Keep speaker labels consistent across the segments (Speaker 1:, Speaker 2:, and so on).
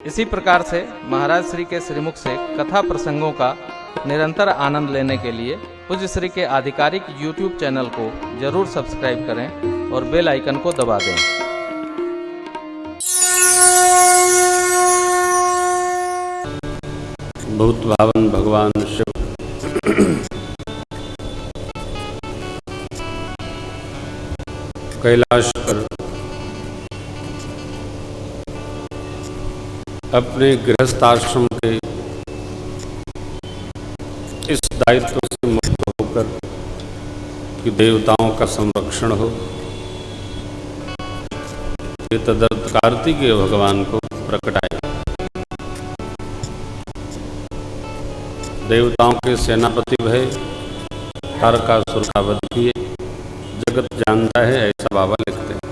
Speaker 1: इसी प्रकार से महाराज श्री के श्रीमुख से कथा प्रसंगों का निरंतर आनंद लेने के लिए पूज्य श्री के आधिकारिक YouTube चैनल को जरूर सब्सक्राइब करें और बेल आइकन को दबा दें।
Speaker 2: भूत भावन भगवान शिव कैलाश पर अपने गृहस्थ आश्रम के इस दायित्व से मुक्त होकर कि देवताओं का संरक्षण हो, ये तदर्थ कार्तिकेय भगवान को प्रकटाए। देवताओं के सेनापति भय तारकासुर का वध किए, जगत जानता है, ऐसा बाबा लिखते हैं।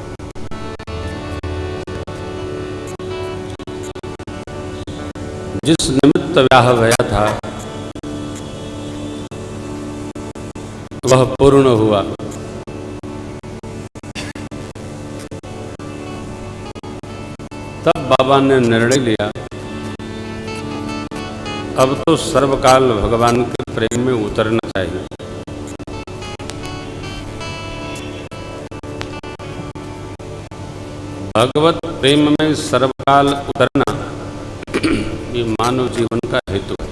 Speaker 2: जिस निमित्त व्याह भया था वह पूर्ण हुआ। तब बाबा ने निर्णय लिया, अब तो सर्वकाल भगवान के प्रेम में उतरना चाहिए। भगवत प्रेम में सर्वकाल उतरना ये मानव जीवन का हेतु है।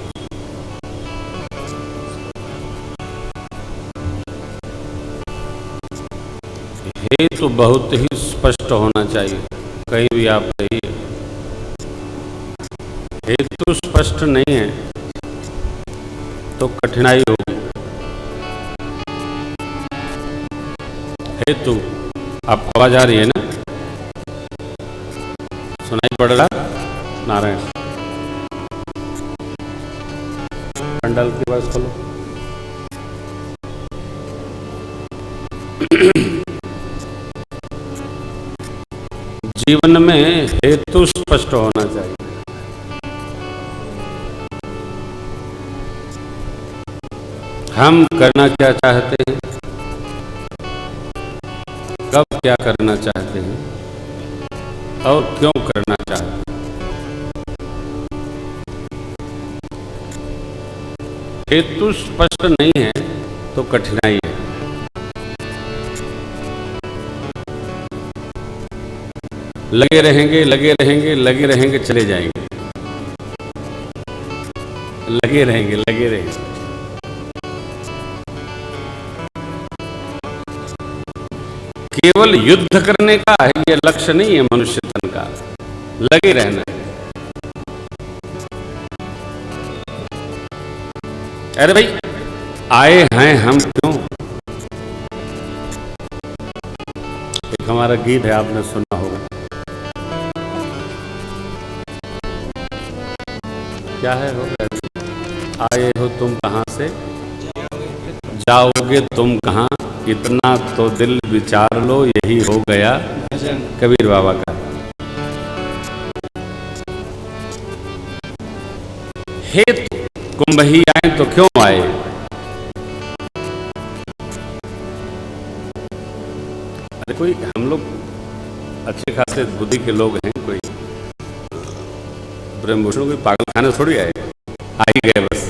Speaker 2: हेतु बहुत ही स्पष्ट होना चाहिए, कहीं भी आप रहिए। हेतु स्पष्ट नहीं है तो कठिनाई होगी। हेतु, आप आवाज आ रही है ना? सुनाई पड़ रहा? नारायण, पंडाल की आवाज खोलो। जीवन में हेतु स्पष्ट होना चाहिए। हम करना क्या चाहते हैं, कब क्या करना चाहते हैं और क्यों करना चाहते हैं। हेतु स्पष्ट नहीं है तो कठिनाई है। लगे रहेंगे लगे रहेंगे लगे रहेंगे, चले जाएंगे। लगे रहेंगे लगे रहेंगे। केवल युद्ध करने का है ये लक्ष्य नहीं है मनुष्य तन का, लगे रहना है। अरे भाई, आए हैं हम क्यों? एक हमारा गीत है, आपने सुना होगा। क्या है हो? आए हो तुम कहां से, जाओगे तुम कहां, इतना तो दिल विचार लो, यही हो गया कबीर बाबा का। हेतु कुंभ ही आए तो क्यों आए? अरे कोई, हम लोग अच्छे खासे बुद्धि के लोग हैं, कोई ब्रह्मभूषण कोई पागल खाने थोड़ी आए, आ ही गए बस।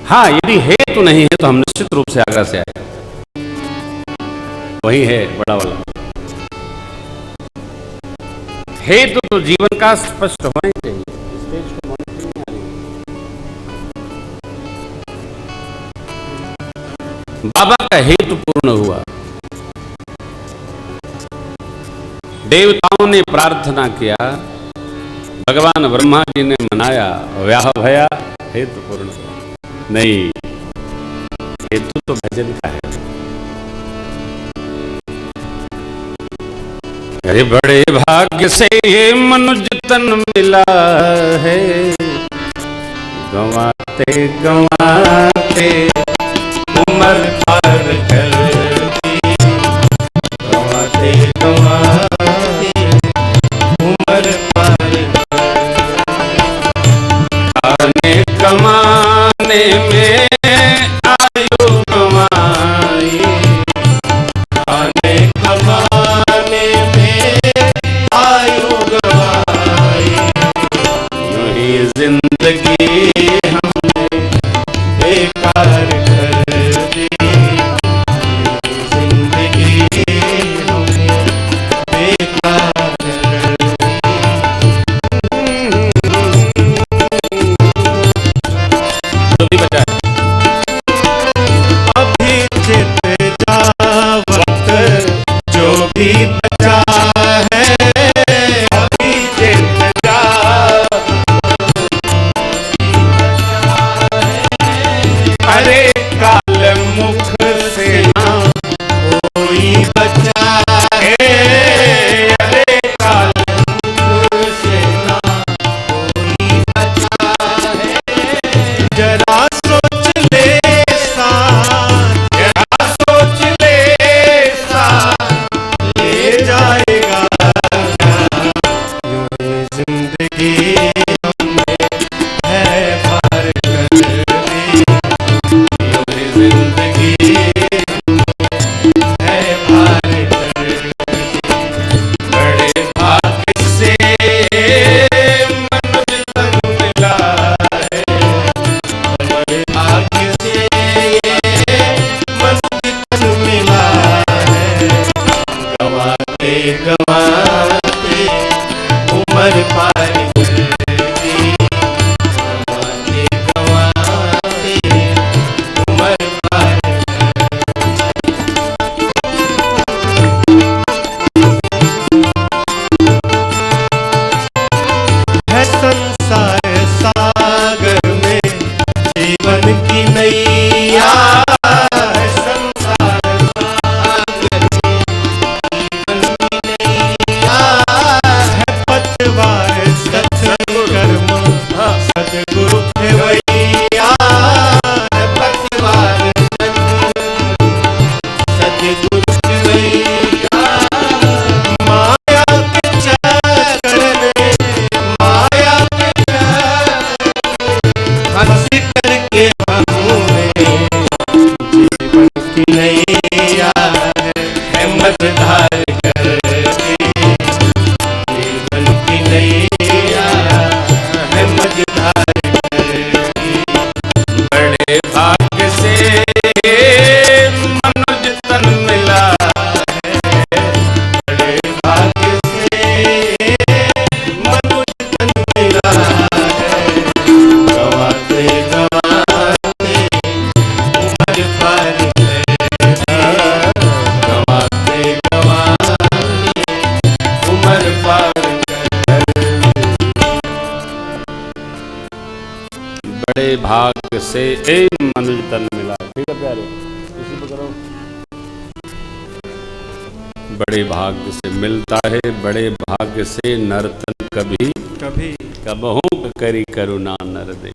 Speaker 2: हाँ, यदि हेतु नहीं है तो हम निश्चित रूप से आगरा से आए, वही है बड़ा वाला। हेतु तो जीवन का स्पष्ट होना ही चाहिए। बाबा का हेतु पूर्ण हुआ। देवताओं ने प्रार्थना किया, भगवान ब्रह्मा जी ने मनाया, व्याह भया, हेतु पूर्ण हुआ। नहीं, हेतु तो भजन का है। अरे बड़े भाग्य से ये मनुज तन मिला है, गंवाते गंवाते उम्र पार कर दी, गंवाते गंवाते उम्र पार खाने कमाने में आयु कमाई, खाने कमाने में आयु गवाई। बड़े भाग से एक मनुज तन मिला। ठीक है प्यारे, इसी पे करो। बड़े भाग्य से मिलता है, बड़े भाग्य से नर्तन कभी
Speaker 3: कभी
Speaker 2: कबहू करी करुणा नर दे।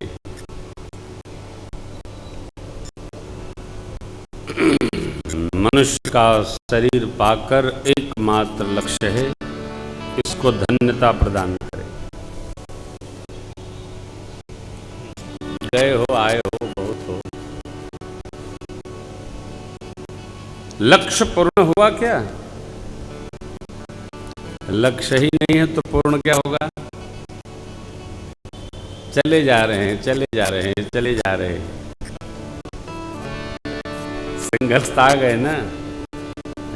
Speaker 2: मनुष्य का शरीर पाकर एकमात्र लक्ष्य है इसको धन्यता प्रदान करे। गए हो आए हो बहुत हो, लक्ष्य पूर्ण हुआ क्या? लक्ष्य ही नहीं है तो पूर्ण क्या होगा? चले जा रहे हैं, चले जा रहे हैं, चले जा रहे हैं। संघर्ष आ गए ना,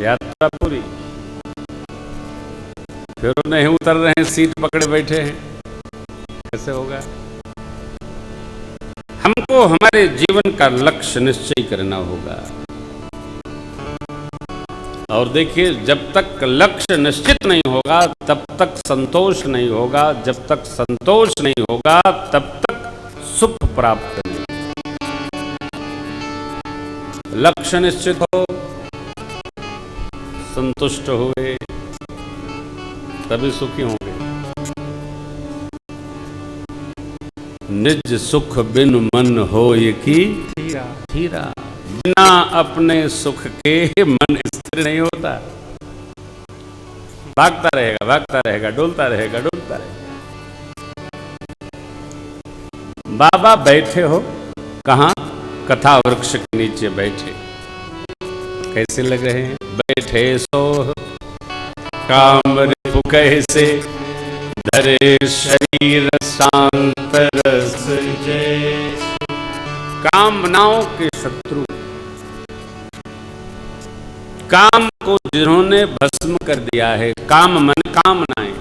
Speaker 2: यात्रा पूरी, फिर नहीं उतर रहे हैं, सीट पकड़े बैठे हैं, कैसे होगा? हमको हमारे जीवन का लक्ष्य निश्चय करना होगा। और देखिए, जब तक लक्ष्य निश्चित नहीं होगा तब तक संतोष नहीं होगा, जब तक संतोष नहीं होगा तब तक सुख प्राप्त नहीं। लक्ष्य निश्चित हो, संतुष्ट हुए, तभी सुखी होंगे। निज सुख बिन मन होय की थीरा, बिना अपने सुख के मन स्थिर नहीं होता, भागता रहेगा, भागता रहेगा, डोलता रहेगा, डोलता रहेगा। बाबा बैठे हो कहाँ? कथा वृक्ष के नीचे बैठे, कैसे लग रहे हैं? बैठे सो काम रिपु कैसे, धरे शरीर शांत रस जय। कामनाओं के शत्रु, काम को जिन्होंने भस्म कर दिया है, काम मन कामनाएं,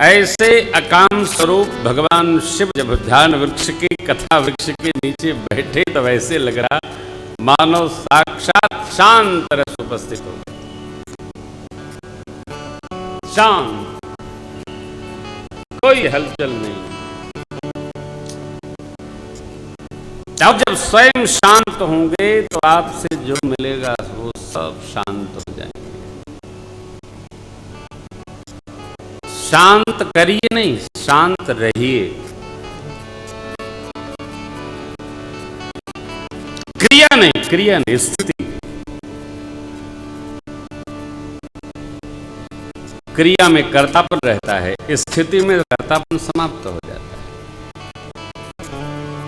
Speaker 2: ऐसे अकाम स्वरूप भगवान शिव जब ध्यान वृक्ष की कथा वृक्ष के नीचे बैठे तो वैसे लग रहा मानो साक्षात शांत रस उपस्थित हो गए। शांत, कोई हलचल नहीं। अब जब स्वयं शांत होंगे तो आपसे जो मिलेगा वो सब शांत हो जाएंगे। शांत करिए नहीं, शांत रहिए। क्रिया नहीं, क्रिया नहीं, स्थिति। क्रिया में कर्तापन रहता है, इस स्थिति में कर्तापन समाप्त हो जाता है।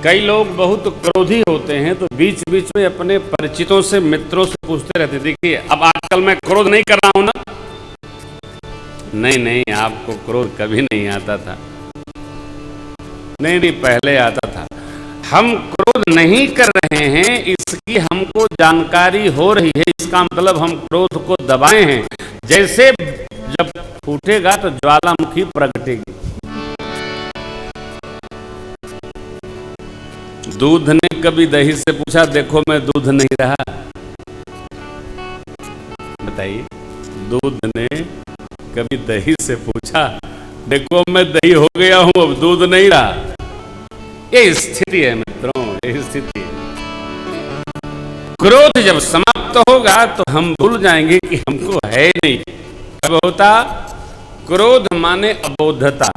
Speaker 2: कई लोग बहुत क्रोधी होते हैं तो बीच बीच में अपने परिचितों से, मित्रों से पूछते रहते, देखिए अब आजकल मैं क्रोध नहीं कर रहा हूं ना। नहीं नहीं, आपको क्रोध कभी नहीं आता था। नहीं नहीं, पहले आता था। हम क्रोध नहीं कर रहे हैं, इसकी हमको जानकारी हो रही है, इसका मतलब हम क्रोध को दबाए हैं। जैसे जब फूटेगा तो ज्वालामुखी प्रगटेगी। दूध ने कभी दही से पूछा, देखो मैं दूध नहीं रहा। बताइए, दूध ने कभी दही से पूछा, देखो मैं दही हो गया हूं, अब दूध नहीं रहा। ये स्थिति है मित्रों, ये स्थिति है। क्रोध जब समाप्त होगा तो हम भूल जाएंगे कि हमको है नहीं। कब होता? क्रोध माने अबोधता।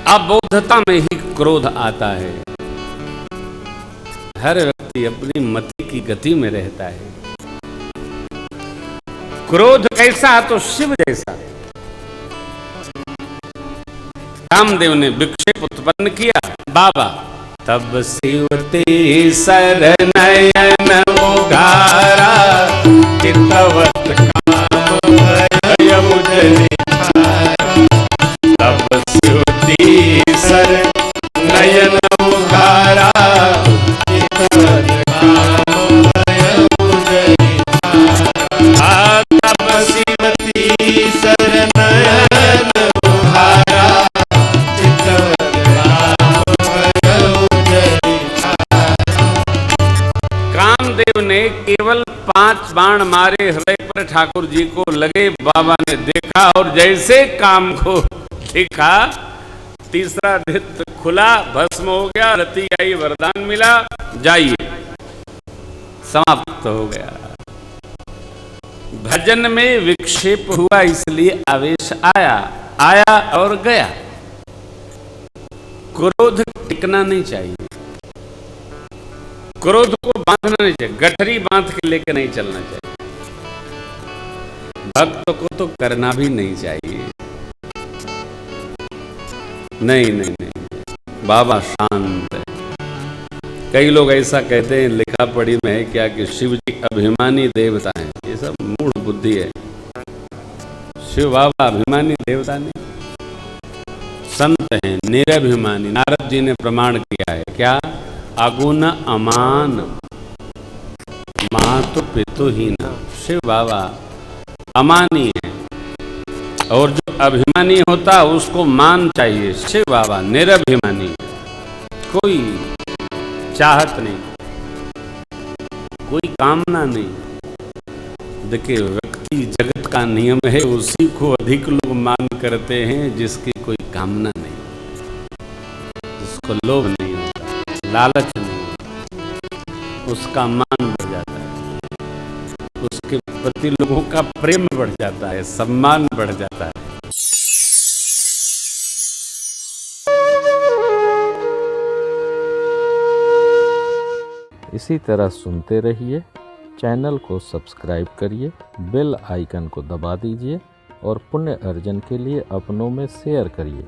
Speaker 2: अबोधता में ही क्रोध आता है। हर व्यक्ति अपनी मति की गति में रहता है। क्रोध कैसा? तो शिव जैसा। कामदेव ने विक्षेप उत्पन्न किया, बाबा तब शिव ते शरणयन उघारा, चितवत काम भय मुझ निहारा। तब शिव ते शरणयन उघारा, चितवत काम भय मुझ निहारा। तब शिव ते शरणयन उघारा, कामदेव ने केवल 5 बाण मारे हृदय पर, ठाकुर जी को लगे। बाबा ने देखा और जैसे काम को देखा, तीसरा धित खुला, भस्म हो गया, रति आई, वरदान मिला, जाइए, समाप्त हो गया। भजन में विक्षेप हुआ, इसलिए आवेश आया, आया और गया। क्रोध टिकना नहीं चाहिए, क्रोध को बांधना नहीं चाहिए, गठरी बांध के लेके नहीं चलना चाहिए। भक्त को तो करना भी नहीं चाहिए। नहीं नहीं नहीं, बाबा शांत है। कई लोग ऐसा कहते हैं, लिखा पढ़ी में है क्या कि शिव जी अभिमानी देवता हैं। ये सब मूढ़ बुद्धि है। शिव बाबा अभिमानी देवता नहीं, संत हैं, निरभिमानी। नारद जी ने प्रमाण किया है, क्या? अगुण अमान मातु पितुहीना। शिव बाबा अमानी है, और जो अभिमानी होता है उसको मान चाहिए। शिव बाबा निरभिमानी है, कोई चाहत नहीं, कोई कामना नहीं। देखिए, व्यक्ति जगत का नियम है, उसी को अधिक लोग मान करते हैं जिसकी कोई कामना नहीं, जिसको लोभ नहीं होता, लालच नहीं, उसका मान बढ़ जाता है, उसके प्रति लोगों का प्रेम बढ़ जाता है, सम्मान बढ़ जाता है।
Speaker 1: इसी तरह सुनते रहिए, चैनल को सब्सक्राइब करिए, बेल आइकन को दबा दीजिए और पुण्य अर्जन के लिए अपनों में शेयर करिए।